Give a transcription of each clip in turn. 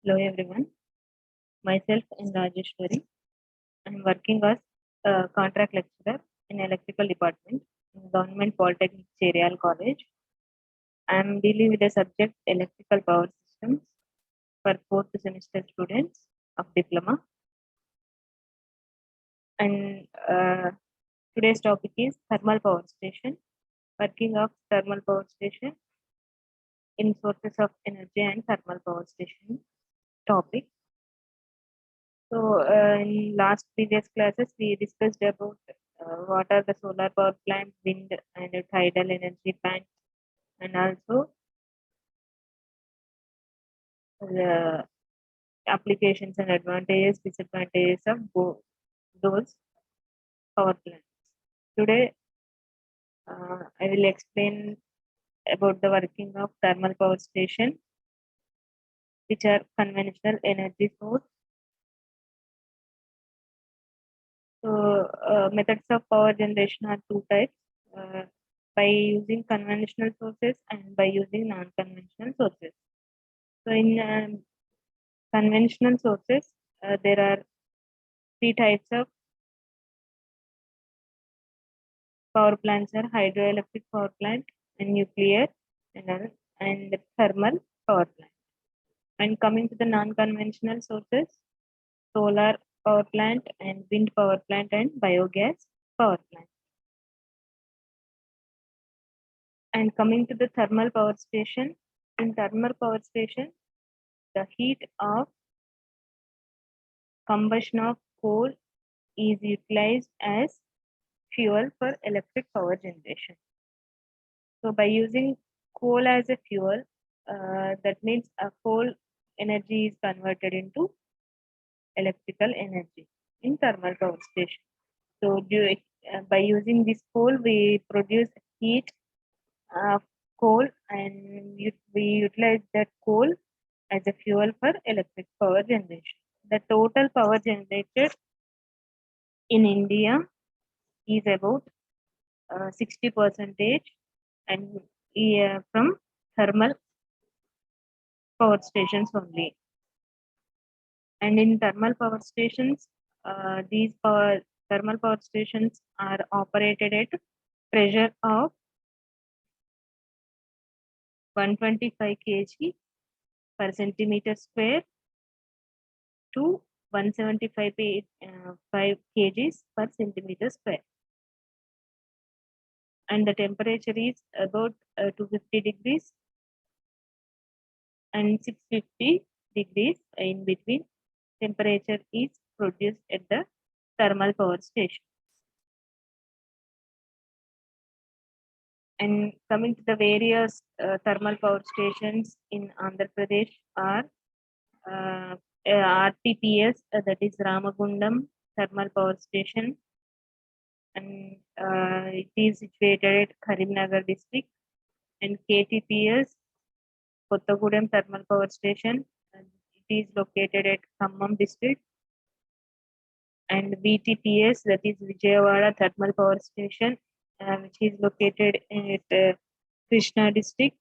Hello everyone, myself is Rajeshwari. I am working as a contract lecturer in electrical department in Government Polytechnic Cherial College. I am dealing with the subject electrical power systems for fourth semester students of diploma. And today's topic is thermal power station, working of thermal power station in sources of energy and thermal power station topic. So, in last previous classes, we discussed about what are the solar power plants, wind and tidal energy plants, and also the applications and advantages, disadvantages of those power plants. Today, I will explain about the working of thermal power station, which are conventional energy source. So, methods of power generation are two types. By using conventional sources and by using non-conventional sources. So in conventional sources, there are three types of power plants: are hydroelectric power plant, and nuclear, and thermal power plant. And coming to the non-conventional sources, solar power plant and wind power plant and biogas power plant. And coming to the thermal power station, in thermal power station, the heat of combustion of coal is utilized as fuel for electric power generation. So by using coal as a fuel, that means a coal energy is converted into electrical energy in thermal power station. So by using this coal, we produce heat of coal and we utilize that coal as a fuel for electric power generation. The total power generated in India is about 60% and from thermal power stations only. And in thermal power stations, these thermal power stations are operated at pressure of 125 kg per centimeter square to 175 5 kgs per centimeter square. And the temperature is about 250 degrees and 650 degrees in between. Temperature is produced at the thermal power station. And coming to the various thermal power stations in Andhra Pradesh are RTPS, that is Ramagundam Thermal Power Station, and it is situated at Karimnagar district. And KTPS, Kottagudem Thermal Power Station, and it is located at Khammam district. And VTPS, that is Vijayawada Thermal Power Station, which is located at Krishna district.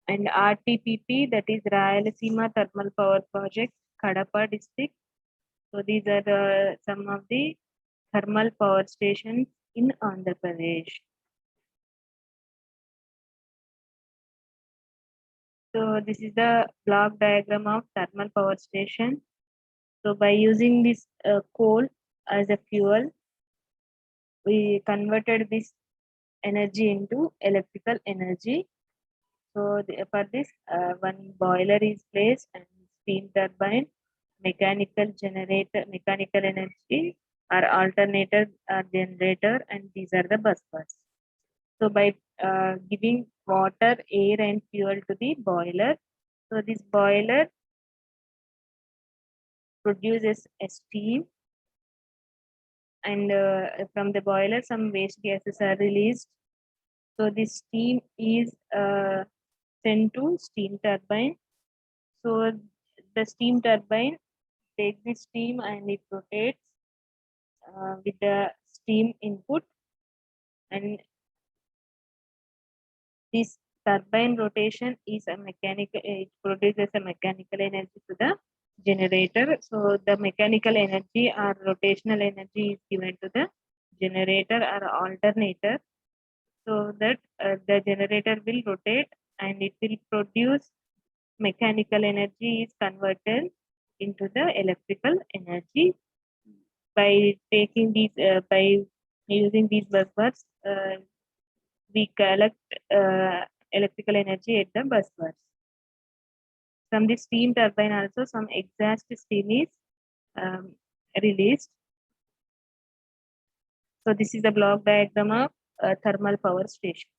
And RTPP, that is Rayalaseema Thermal Power Project, Kadapa district. So these are some of the thermal power stations in Andhra Pradesh. So this is the block diagram of thermal power station. So by using this coal as a fuel, we converted this energy into electrical energy. So for this, one boiler is placed and steam turbine, mechanical generator, mechanical energy or alternator generator, and these are the bus bars. So by giving water, air, and fuel to the boiler, so this boiler produces a steam, and from the boiler, some waste gases are released. So this steam is sent to steam turbine. So the steam turbine takes the steam and it rotates with the steam input, and this turbine rotation is a mechanical, it produces a mechanical energy to the generator. So the mechanical energy or rotational energy is given to the generator or alternator, so that the generator will rotate and it will produce mechanical energy is converted into the electrical energy by taking these by using these buzzwords. We collect electrical energy at the busbars. From the steam turbine also some exhaust steam is released. So this is the block diagram of thermal power stations.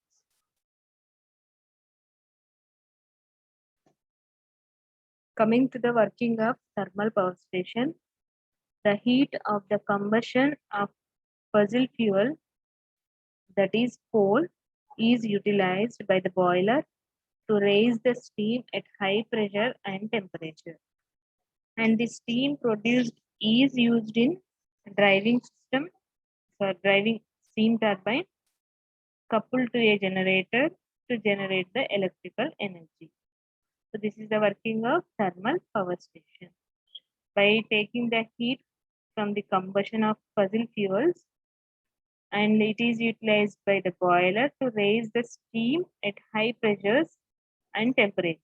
Coming to the working of thermal power station, the heat of the combustion of fossil fuel, that is coal, is utilized by the boiler to raise the steam at high pressure and temperature. And the steam produced is used in driving system for driving steam turbine coupled to a generator to generate the electrical energy. So this is the working of thermal power station. By taking the heat from the combustion of fossil fuels, and it is utilized by the boiler to raise the steam at high pressures and temperatures.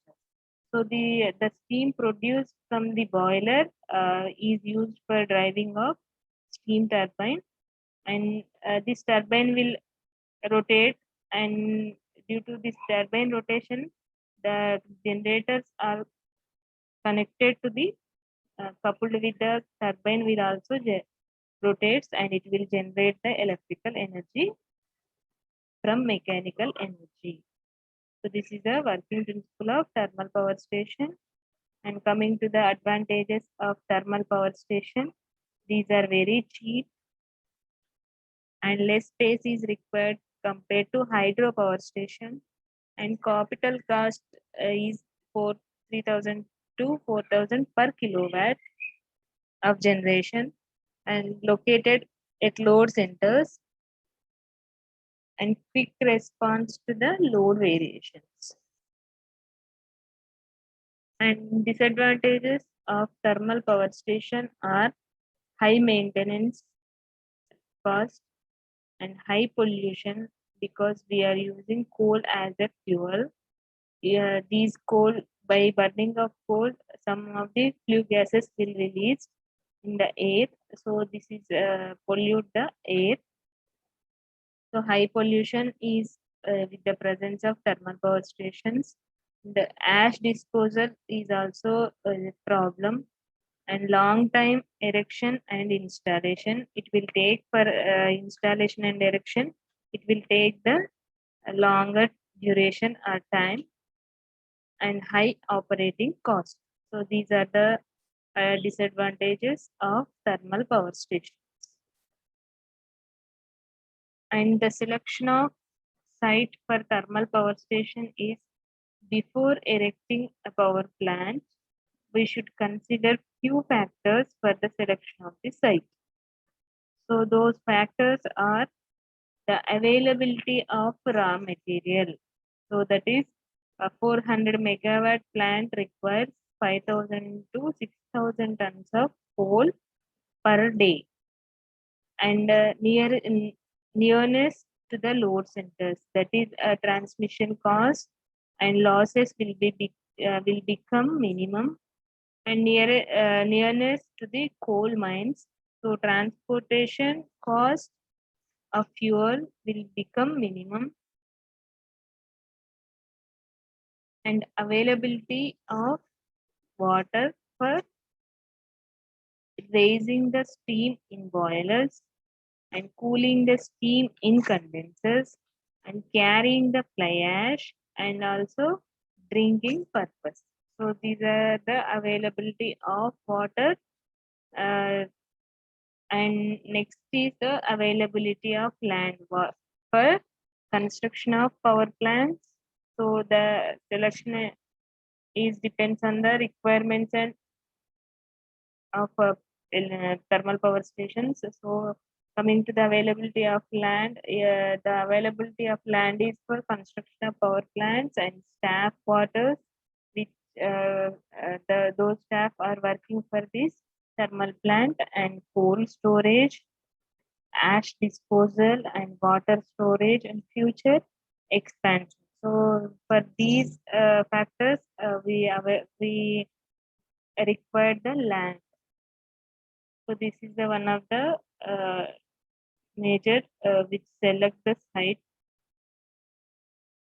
So the steam produced from the boiler is used for driving of steam turbine, and this turbine will rotate, and due to this turbine rotation, the generators are connected to the coupled with the turbine will also rotates, and it will generate the electrical energy from mechanical energy. So this is the working principle of thermal power station. And coming to the advantages of thermal power station, these are very cheap and less space is required compared to hydro power station, and capital cost is for 3,000 to 4,000 per kilowatt of generation, and located at load centers, and quick response to the load variations. And disadvantages of thermal power station are high maintenance cost and high pollution, because we are using coal as a fuel. These coal, by burning of coal, some of the flue gases will release in the air. So this is pollute the air. So high pollution is with the presence of thermal power stations. The ash disposal is also a problem, and long time erection and installation. It will take for installation and erection. It will take the longer duration or time, and high operating cost. So these are the disadvantages of thermal power station. And the selection of site for thermal power station is, before erecting a power plant, we should consider few factors for the selection of the site. So those factors are the availability of raw material. So that is a 400 megawatt plant requires 5,000 to 6,000 tons of coal per day, and nearness to the load centers, that is a transmission cost and losses will become minimum, and nearness to the coal mines, so transportation cost of fuel will become minimum, and availability of water for raising the steam in boilers, and cooling the steam in condensers, and carrying the fly ash, and also drinking purpose. So these are the availability of water. And next is the availability of land for construction of power plants. So the selection is depends on the requirements and of thermal power stations. So Coming to the availability of land, the availability of land is for construction of power plants and staff quarters, which those staff are working for this thermal plant, and coal storage, ash disposal, and water storage and future expansion. So for these factors, we require the land. So this is the one of the major which select the site,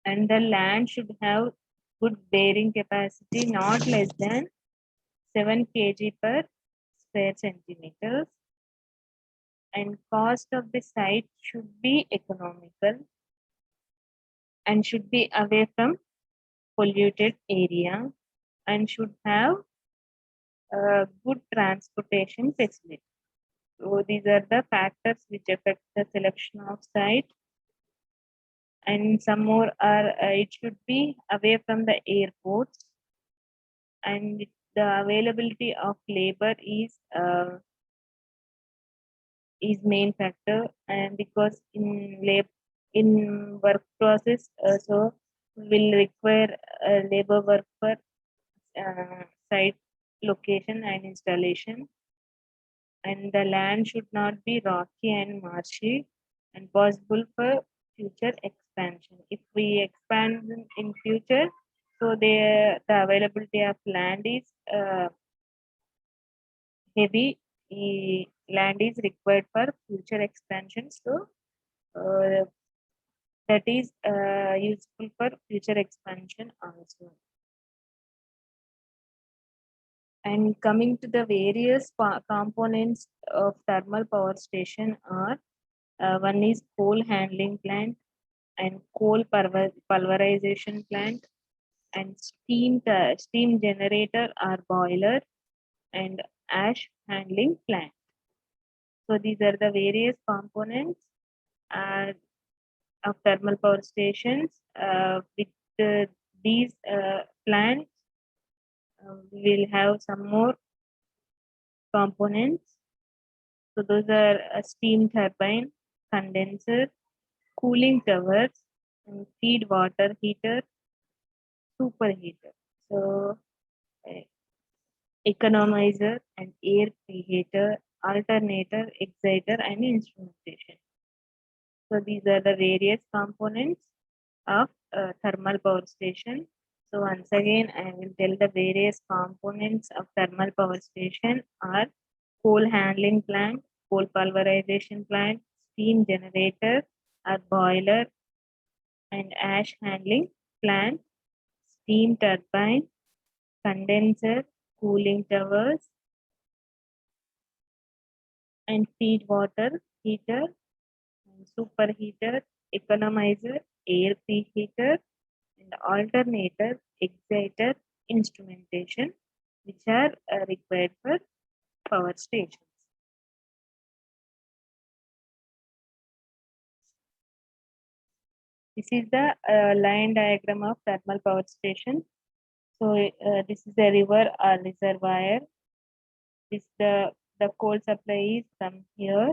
and the land should have good bearing capacity, not less than 7 kg per square centimeters, and cost of the site should be economical and should be away from polluted area and should have good transportation facility. So these are the factors which affect the selection of site. And some more are it should be away from the airports, and the availability of labor is main factor, and because in work process so will require labor work for site location and installation, and the land should not be rocky and marshy and possible for future expansion. If we expand in future, so the availability of land is heavy. Land is required for future expansion. So that is useful for future expansion also. And coming to the various components of thermal power station are one is coal handling plant and coal pulverization plant and steam generator or boiler and ash handling plant. So these are the various components uh, of thermal power stations. With these plants, we will have some more components. So those are a steam turbine, condenser, cooling towers, and feed water heater, superheater. So economizer and air preheater, alternator, exciter, and instrumentation. So these are the various components of thermal power station. So once again, I will tell the various components of thermal power station are coal handling plant, coal pulverization plant, steam generator or boiler and ash handling plant, steam turbine, condenser, cooling towers, and feed water heater, and superheater, economizer, air preheater, and alternator, exciter, instrumentation, which are required for power stations. This is the line diagram of thermal power station. So this is a river or reservoir. This the coal supply is from here.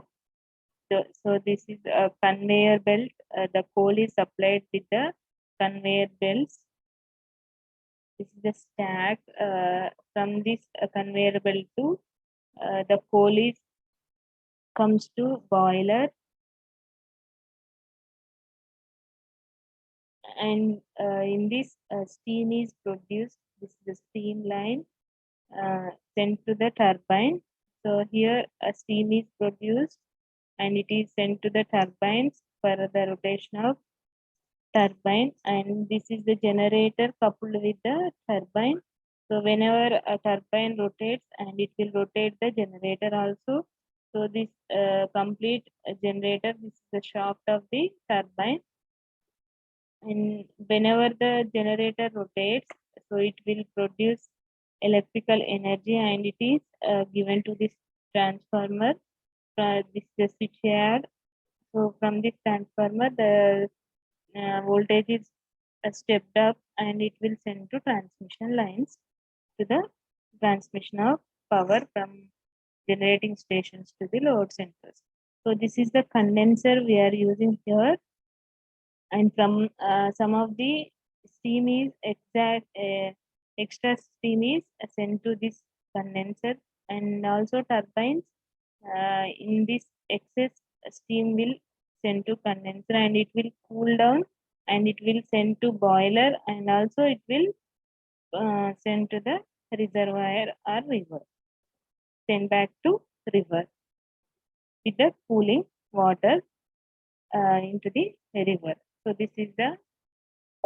So this is a conveyor belt. The coal is supplied with the conveyor belts. This is the stack from this conveyor belt to the coal is comes to boiler, and in this steam is produced. This is the steam line sent to the turbine. So here a steam is produced and it is sent to the turbines for the rotation of turbine, and this is the generator coupled with the turbine. So whenever a turbine rotates, and it will rotate the generator also. So this complete generator, this is the shaft of the turbine, and whenever the generator rotates, so it will produce electrical energy, and it is given to this transformer. This is the switch yard. So from this transformer, the voltage is stepped up, and it will send to transmission lines to the transmission of power from generating stations to the load centers. So this is the condenser we are using here, and from some of the steam is extra steam is sent to this condenser, and also turbines in this excess steam will send to condenser, and it will cool down, and it will send to boiler, and also it will send to the reservoir or river, send back to river with the cooling water into the river. So this is the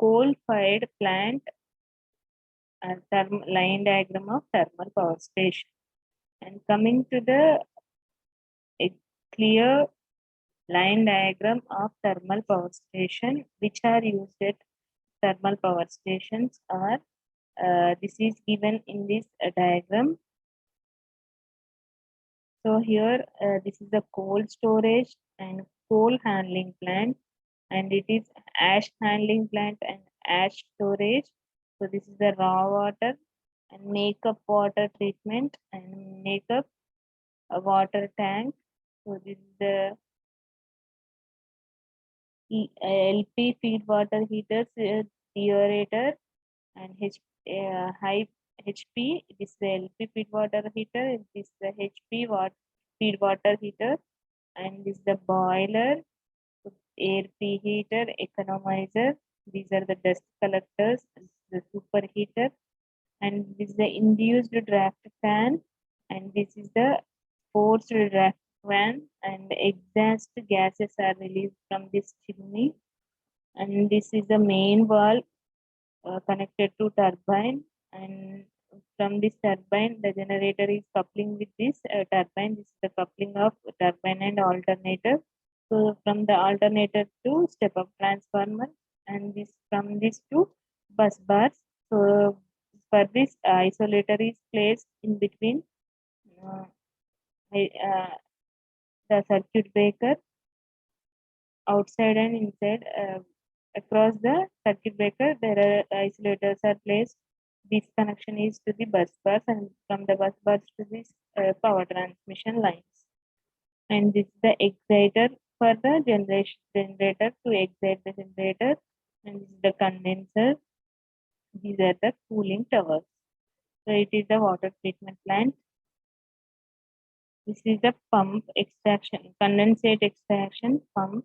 coal-fired plant line diagram of thermal power station. And coming to the clear line diagram of thermal power station, which are used at thermal power stations, are this is given in this diagram. So here this is the coal storage and coal handling plant, and it is ash handling plant and ash storage. So this is the raw water and makeup water treatment and makeup water tank. So this is the LP feed water heaters, deaerator, and high HP. This is the LP feed water heater. This is the HP feed water heater, and this is the boiler, air preheater, economizer. These are the dust collectors. This is the superheater, and this is the induced draft fan, and this is the forced draft fan, and exhaust gases are released from this chimney, and this is the main valve connected to turbine, and from this turbine the generator is coupling with this turbine. This is the coupling of turbine and alternator. So from the alternator to step up transformer, and this from this to bus bars. So for this isolator is placed in between uh, the circuit breaker outside and inside. Across the circuit breaker there are isolators are placed. This connection is to the bus bars, and from the bus bars to this power transmission lines. And this is the exciter for the generator to excite the generator, and this is the condenser. These are the cooling towers. So it is the water treatment plant. This is the pump extraction, condensate extraction pump.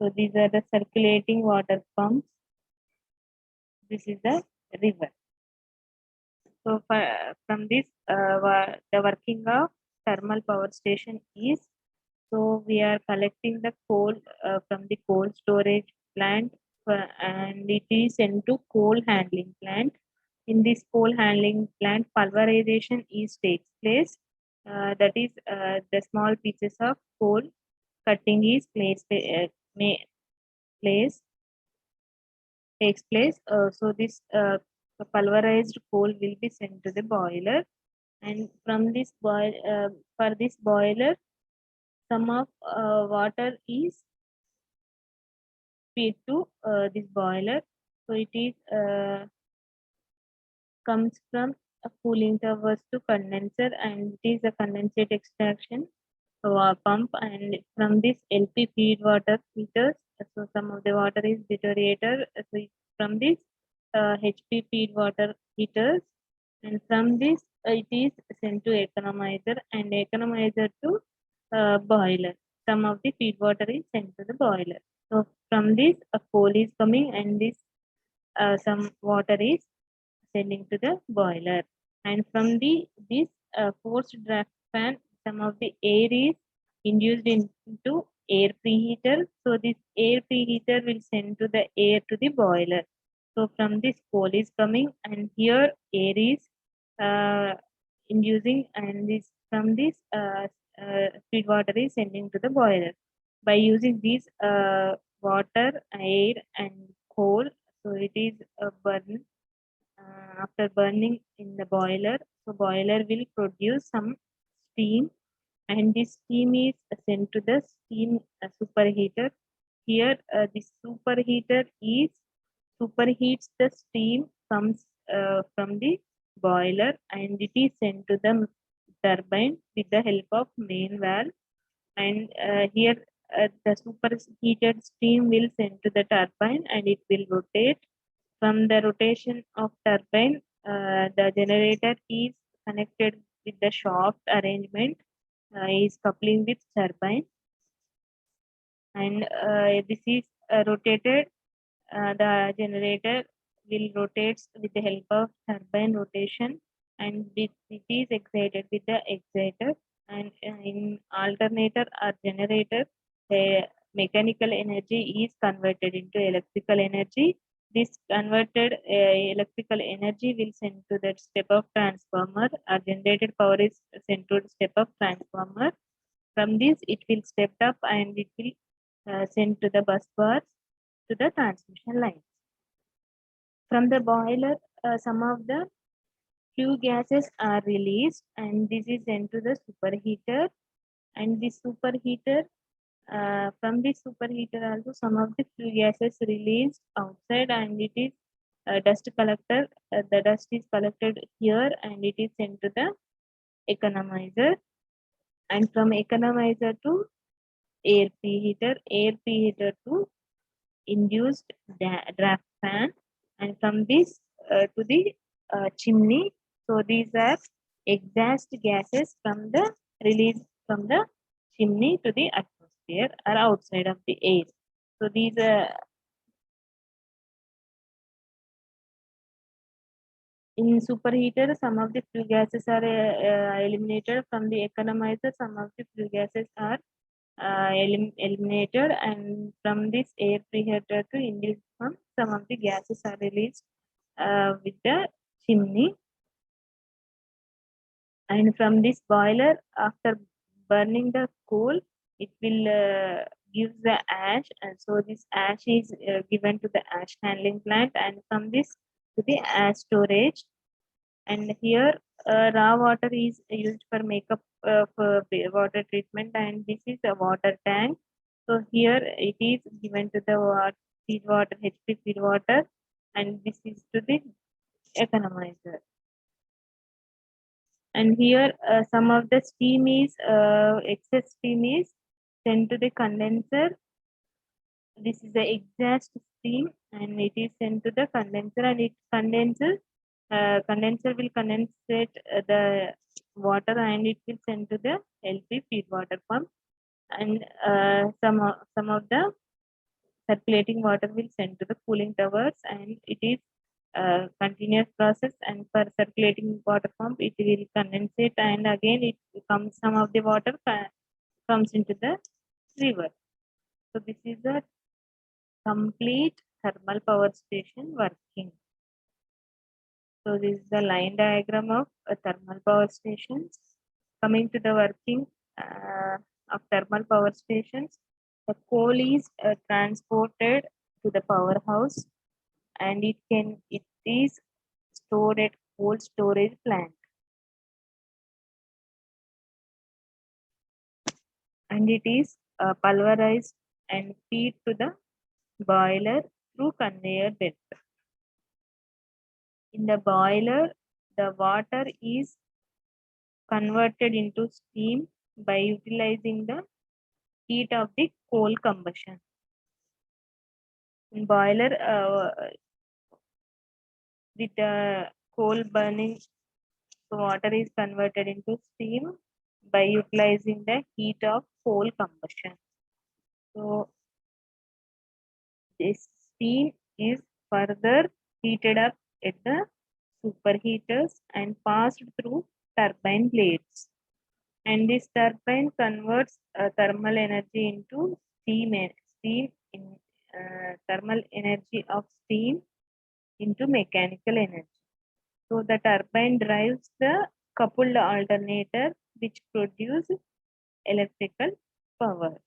So these are the circulating water pumps. This is the river. So from this, the working of thermal power station is, so we are collecting the coal from the coal storage plant, and it is sent to coal handling plant. In this coal handling plant, pulverization is takes place. That is, the small pieces of coal cutting is place takes place. So this pulverized coal will be sent to the boiler, and from this for this boiler, some of water is feed to this boiler. So it is comes from a cooling towers to condenser, and it is a condensate extraction pump, and from this LP feed water heaters. So some of the water is deteriorator. So from this HP feed water heaters, and from this it is sent to economizer, and economizer to boiler. Some of the feed water is sent to the boiler. So from this a coal is coming, and this some water is sending to the boiler, and from the this forced draft fan, some of the air is induced into air preheater. So this air preheater will send to the air to the boiler. So from this coal is coming, and here air is uh, inducing, and this from this feed water is sending to the boiler. By using these water, air, and coal, so it is burn after burning in the boiler. So boiler will produce some steam, and this steam is sent to the steam superheater. Here this superheater is superheats the steam comes from the boiler, and it is sent to the turbine with the help of main valve. And here the superheated steam will send to the turbine and it will rotate. From the rotation of turbine, the generator is connected with the shaft arrangement, is coupling with turbine, and this is rotated. The generator will rotate with the help of turbine rotation, and it is excited with the exciter. And in alternator or generator, the mechanical energy is converted into electrical energy. This converted electrical energy will send to the step of transformer, or generated power is sent to the step of transformer. From this, it will step up and it will send to the bus bars to the transmission lines. From the boiler, some of the flue gases are released and this is sent to the superheater. And this superheater, from this superheater also some of the flue gases released outside, and it is dust collector. The dust is collected here and it is sent to the economizer. And from economizer to air preheater to induced draft fan, and from this to the chimney. So these are exhaust gases from the release from the chimney to the atmosphere or outside of the air. So these in superheater, some of the flue gases are eliminated. From the economizer, some of the flue gases are eliminated, and from this air preheater to induced pump, some of the gases are released with the chimney. And from this boiler, after burning the coal, it will give the ash, and so this ash is given to the ash handling plant, and from this to the ash storage. And here raw water is used for makeup for water treatment, and this is a water tank. So here it is given to the feed water, HP feed water, and this is to the economizer. And here some of the steam is excess steam is sent to the condenser. This is the exhaust steam and it is sent to the condenser, and it condenses. Condenser will condensate the water and it will send to the LP feed water pump, and some of the circulating water will send to the cooling towers, and it is continuous process. And for circulating water pump, it will condensate and again it comes, some of the water comes into the river. So this is a complete thermal power station working. So this is the line diagram of a thermal power stations. Coming to the working of thermal power stations, the coal is transported to the powerhouse, and it is stored at coal storage plant, and it is pulverized and feed to the boiler through conveyor belt. In the boiler, the water is converted into steam by utilizing the heat of the coal combustion. In boiler, with the coal burning, the water is converted into steam by utilizing the heat of coal combustion. So this steam is further heated up at the superheaters and passed through turbine blades. And this turbine converts thermal energy into thermal energy of steam into mechanical energy. So the turbine drives the coupled alternator which produces electrical power.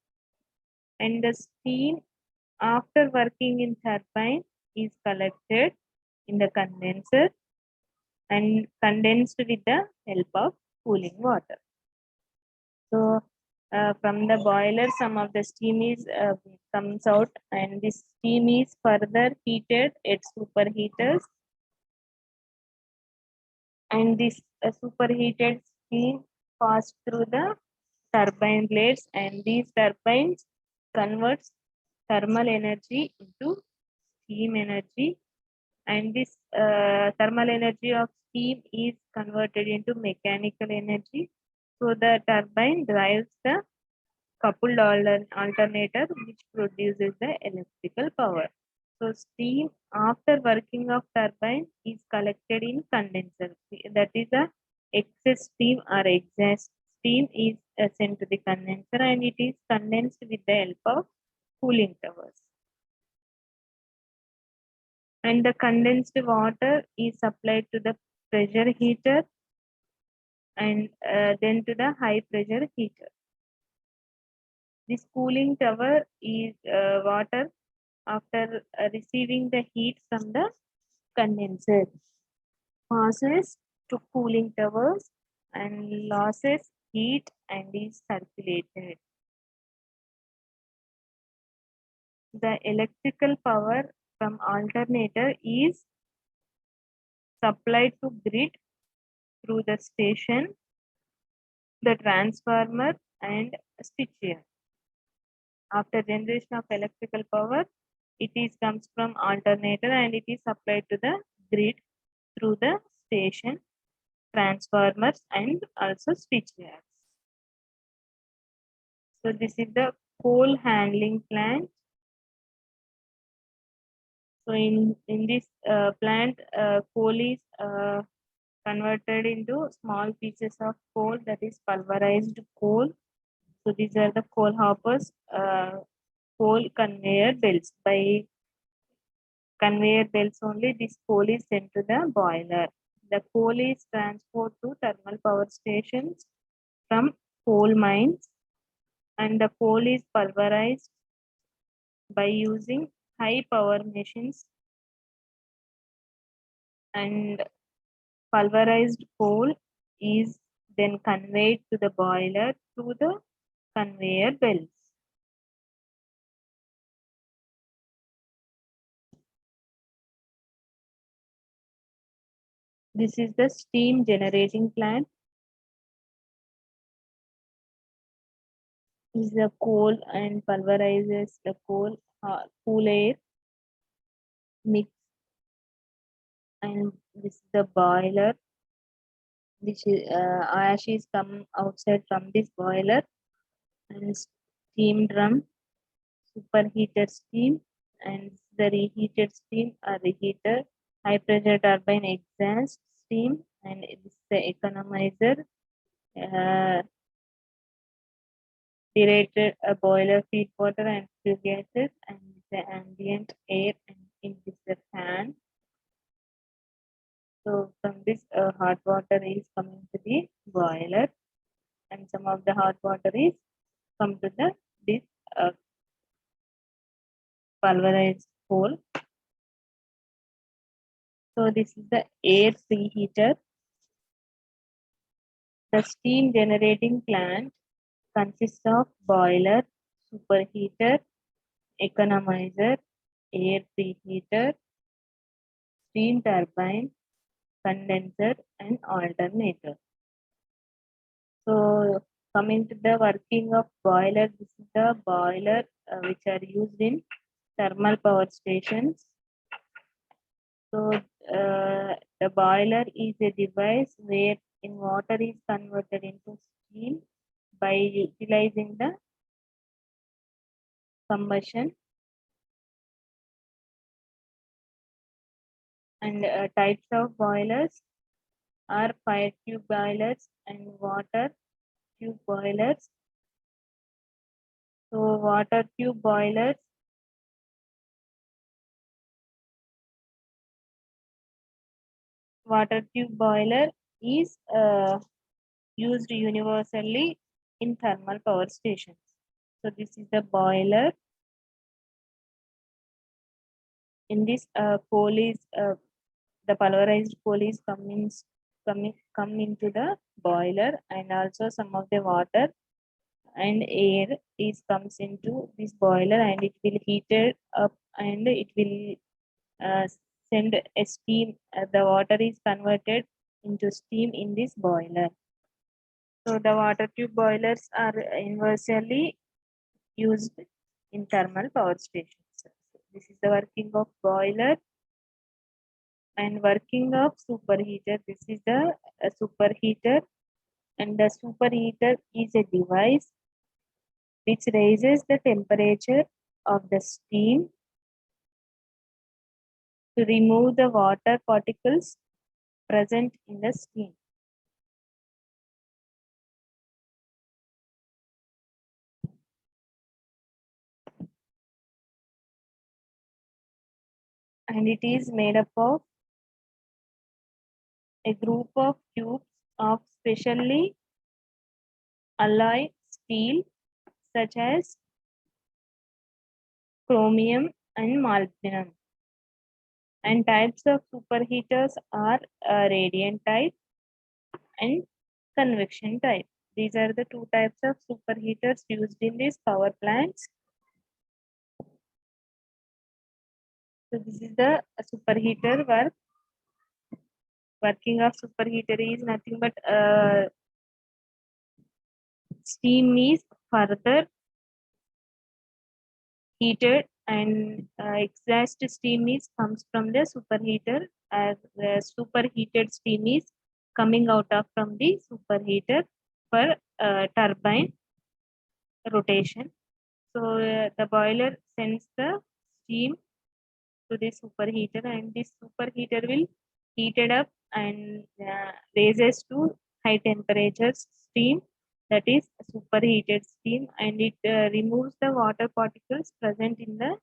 And the steam after working in turbine is collected in the condenser and condensed with the help of cooling water. So from the boiler, some of the steam is comes out, and this steam is further heated at superheaters, and this superheated steam passed through the turbine blades, and these turbines converts thermal energy into steam energy, and this thermal energy of steam is converted into mechanical energy. So the turbine drives the coupled alternator which produces the electrical power. So steam after working of turbine is collected in condenser. That is a excess steam or exhaust steam is sent to the condenser and it is condensed with the help of cooling towers. And the condensed water is supplied to the pressure heater and then to the high pressure heater. This cooling tower is water after receiving the heat from the condenser passes to cooling towers and losses heat and is circulated. The electrical power from alternator is supplied to grid through the station, the transformer and switchgear. After generation of electrical power, it is comes from alternator and it is supplied to the grid through the station, transformers and also switchgears. So this is the coal handling plant. So in this plant, coal is converted into small pieces of coal, that is pulverized coal. So these are the coal hoppers, coal conveyor belts. By conveyor belts only, this coal is sent to the boiler. The coal is transported to thermal power stations from coal mines, and the coal is pulverized by using high power machines, and pulverized coal is then conveyed to the boiler through the conveyor belts. This is the steam generating plant. This is the coal and pulverizes the coal, cool air mix, and this is the boiler. Which is ash is come outside from this boiler, and steam drum, superheated steam, and the reheated steam or reheater, high pressure turbine exhaust steam, and this is the economizer, derated boiler feed water and few gases, and the ambient air, and in this the fan. So from this hot water is coming to the boiler, and some of the hot water is come to the this pulverized coal. So this is the air preheater. The steam generating plant consists of boiler, superheater, economizer, air preheater, steam turbine, condenser, and alternator. So coming to the working of boiler, this is the boiler which are used in thermal power stations. So the boiler is a device where in water is converted into steam by utilizing the combustion. And types of boilers are fire tube boilers and water tube boilers. So water tube boilers is used universally in thermal power stations. So this is the boiler. In this coal is the pulverized coal is come into the boiler, and also some of the water and air is comes into this boiler, and it will heat it up, and it will send a steam. The water is converted into steam in this boiler. So the water tube boilers are universally used in thermal power stations. So this is the working of boiler and working of superheater. This is the superheater, and the superheater is a device which raises the temperature of the steam to remove the water particles present in the steam. And it is made up of a group of tubes of specially alloy steel such as chromium and molybdenum. And types of superheaters are radiant type and convection type. These are the two types of superheaters used in these power plants. So this is the superheater work. Working of superheater is nothing but steam is further heated and exhaust steam is comes from the superheater as the superheated steam is coming out of from the superheater for turbine rotation. So the boiler sends the steam to the superheater and this superheater will heat it up and raises to high temperatures steam, that is superheated steam, and it removes the water particles present in the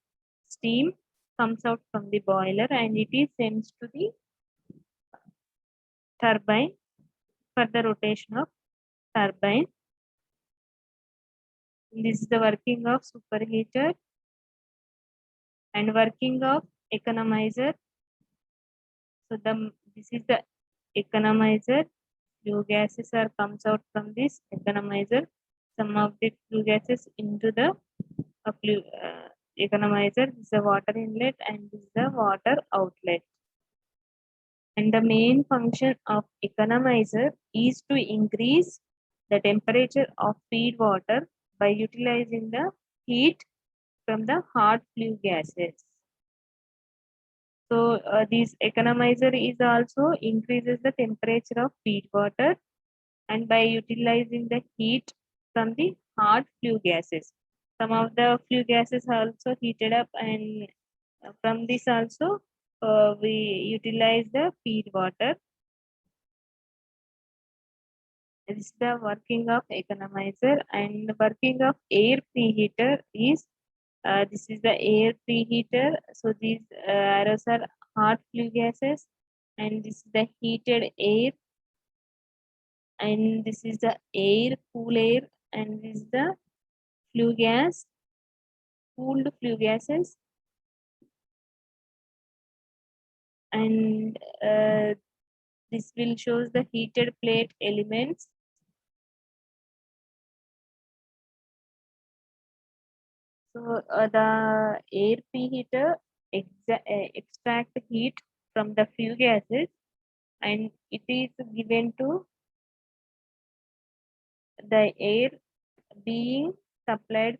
steam, comes out from the boiler and it is sent to the turbine for the rotation of turbine. This is the working of superheater and working of economizer. So this is the economizer. Flue gases are comes out from this economizer. Some of the flue gases into the economizer. This is the water inlet and this is the water outlet. And the main function of economizer is to increase the temperature of feed water by utilizing the heat from the hot flue gases. So this economizer is also increases the temperature of feed water and by utilizing the heat from the hot flue gases. Some of the flue gases are also heated up and from this also we utilize the feed water. This is the working of economizer and the working of air preheater is this is the air preheater. So these arrows are hot flue gases and this is the heated air and this is the air, cool air and this is the flue gas, cooled flue gases and this will shows the heated plate elements. So the air preheater extract heat from the flue gases and it is given to the air being supplied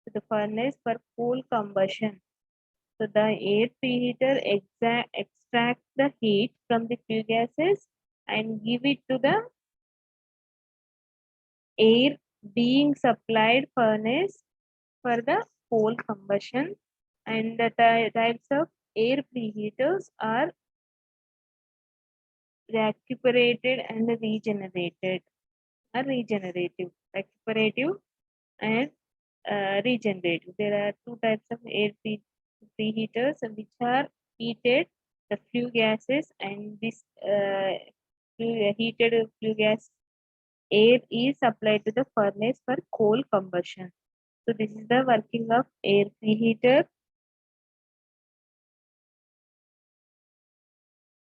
to the furnace for cool combustion. So the air preheater extracts the heat from the flue gases and give it to the air being supplied furnace for the coal combustion. And the types of air preheaters are recuperated and regenerated or regenerative. Recuperative and regenerative. There are two types of air preheaters which are heated the flue gases and this heated flue gas air is supplied to the furnace for coal combustion. So this is the working of air preheater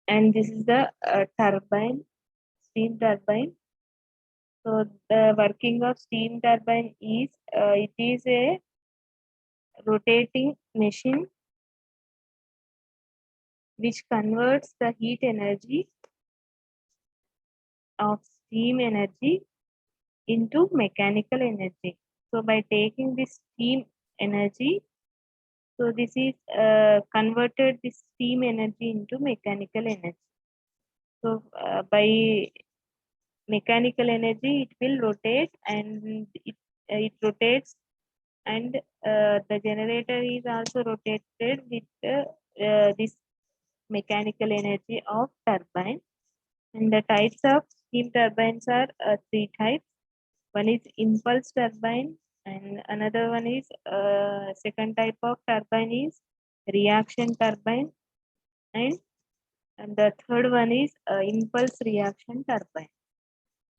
and this is the turbine, steam turbine. So the working of steam turbine is it is a rotating machine which converts the heat energy of steam energy into mechanical energy. So by taking this steam energy, so this is converted this steam energy into mechanical energy. So by mechanical energy, it will rotate and it rotates, and the generator is also rotated with this mechanical energy of turbine. And the types of steam turbines are three types. One is impulse turbine, and another one is second type of turbine is reaction turbine, and the third one is impulse reaction turbine.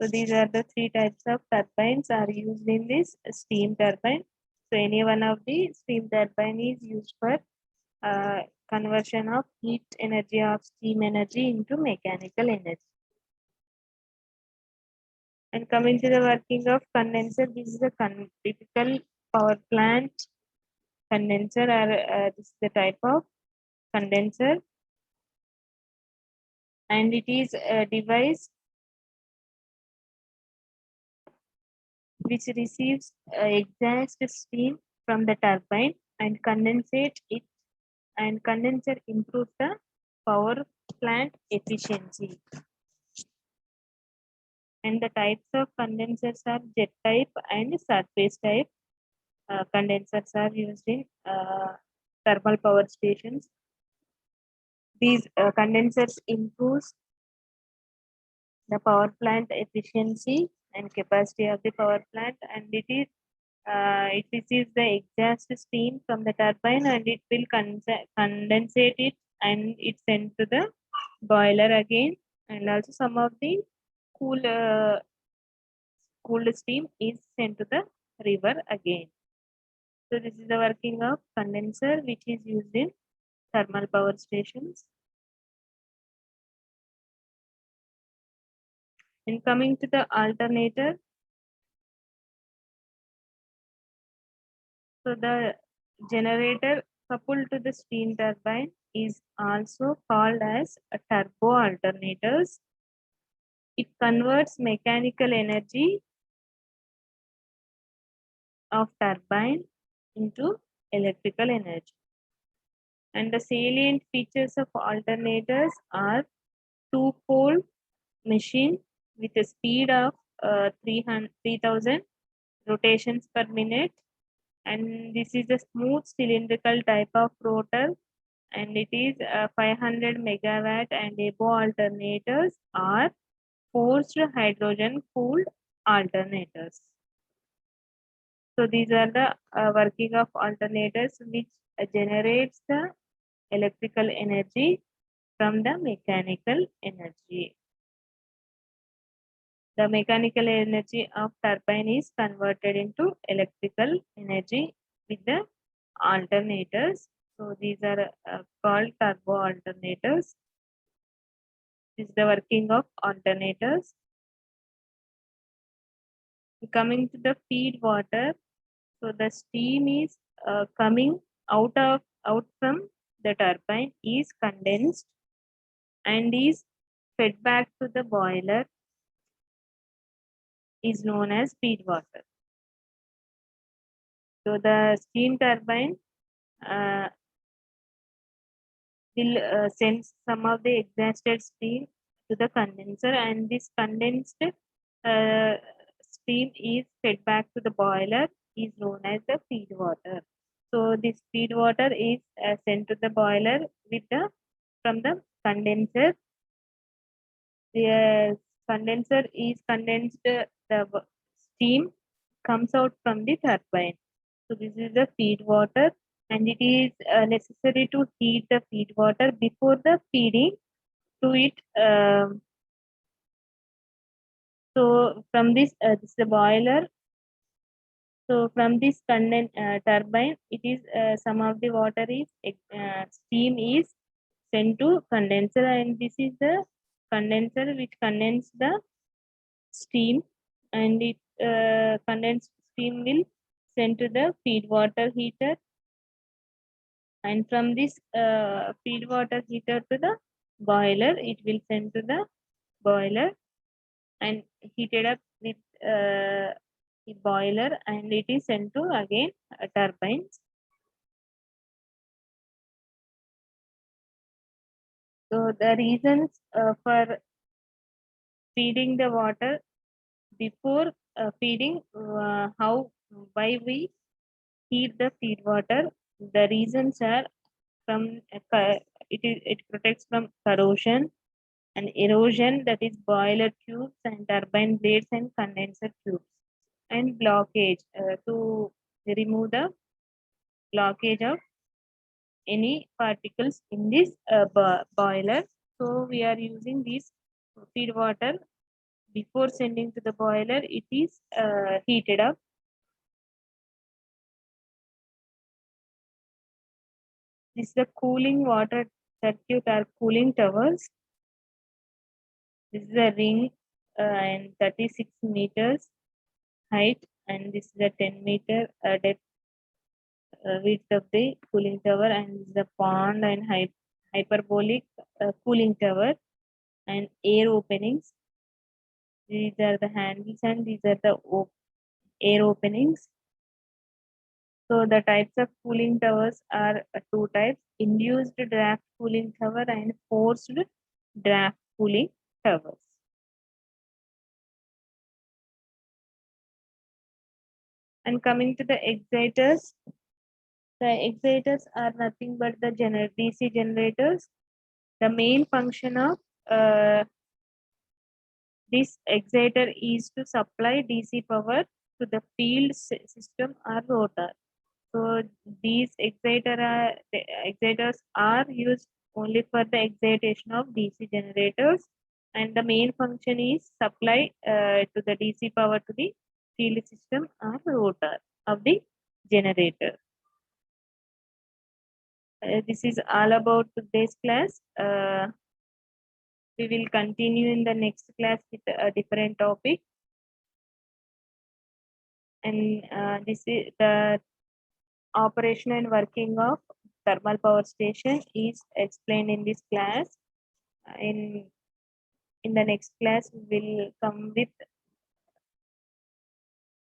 So these are the three types of turbines are used in this steam turbine. So any one of the steam turbine is used for uh, conversion of heat energy of steam energy into mechanical energy. And coming to the working of condenser, this is a typical power plant condenser, or this is the type of condenser, and it is a device which receives exhaust steam from the turbine and condensate it, and condenser improves the power plant efficiency. And the types of condensers are jet type and surface type. Condensers are used in thermal power stations. These condensers improves the power plant efficiency and capacity of the power plant, and it receives the exhaust steam from the turbine, and it will condensate it, and it's sent to the boiler again. And also some of the cool cooled steam is sent to the river again. So this is the working of condenser, which is used in thermal power stations. And coming to the alternator, so the generator coupled to the steam turbine is also called as a turbo alternators. It converts mechanical energy of turbine into electrical energy. And the salient features of alternators are two-pole machine with a speed of 3000 rotations per minute, and this is a smooth cylindrical type of rotor, and it is 500 megawatt, and above alternators are forced hydrogen cooled alternators. So these are the working of alternators, which generates the electrical energy from the mechanical energy. The mechanical energy of turbine is converted into electrical energy with the alternators. So these are called turbo alternators. This is the working of alternators. Coming to the feed water, so the steam is coming out from the turbine is condensed and is fed back to the boiler, is known as feed water. So the steam turbine will send some of the exhausted steam to the condenser, and this condensed uh, steam is fed back to the boiler, is known as the feed water. So this feed water is sent to the boiler with the from the condenser. The condenser is condensed, the steam comes out from the turbine. So this is the feed water, and it is necessary to heat the feed water before the feeding to it. So from this is the boiler. So from this turbine, it is some of the water is steam is sent to condenser, and this is the condenser which condenses the steam, and it condensed steam will sent to the feed water heater, and from this feed water heater to the boiler, it will send to the boiler and heated up with the boiler, and it is sent to again turbines. So the reasons for feeding the water before feeding, why we heat the feed water. The reasons are from it protects from corrosion and erosion, that is boiler tubes and turbine blades and condenser tubes, and blockage to remove the blockage of any particles in this boiler. So we are using this feed water before sending to the boiler. It is heated up. This is the cooling water circuit or cooling towers. This is a ring and 36 meters height, and this is a 10-meter depth width of the cooling tower, and this is the pond and hyperbolic cooling tower and air openings. These are the handles and these are the air openings. So the types of cooling towers are two types: induced draft cooling tower and forced draft cooling towers. And coming to the exciters, the exciters are nothing but the DC generators. The main function of this exciter is to supply DC power to the field system or rotor. So these exciters are used only for the excitation of DC generators, and the main function is supply to the DC power to the field system or rotor of the generator. This is all about today's class. We will continue in the next class with a different topic. And this is the operation and working of thermal power station is explained in this class. In the next class, we will come with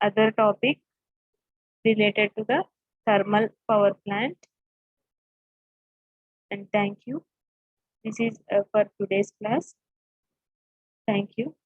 other topic related to the thermal power plant. And thank you. This is for today's class. Thank you.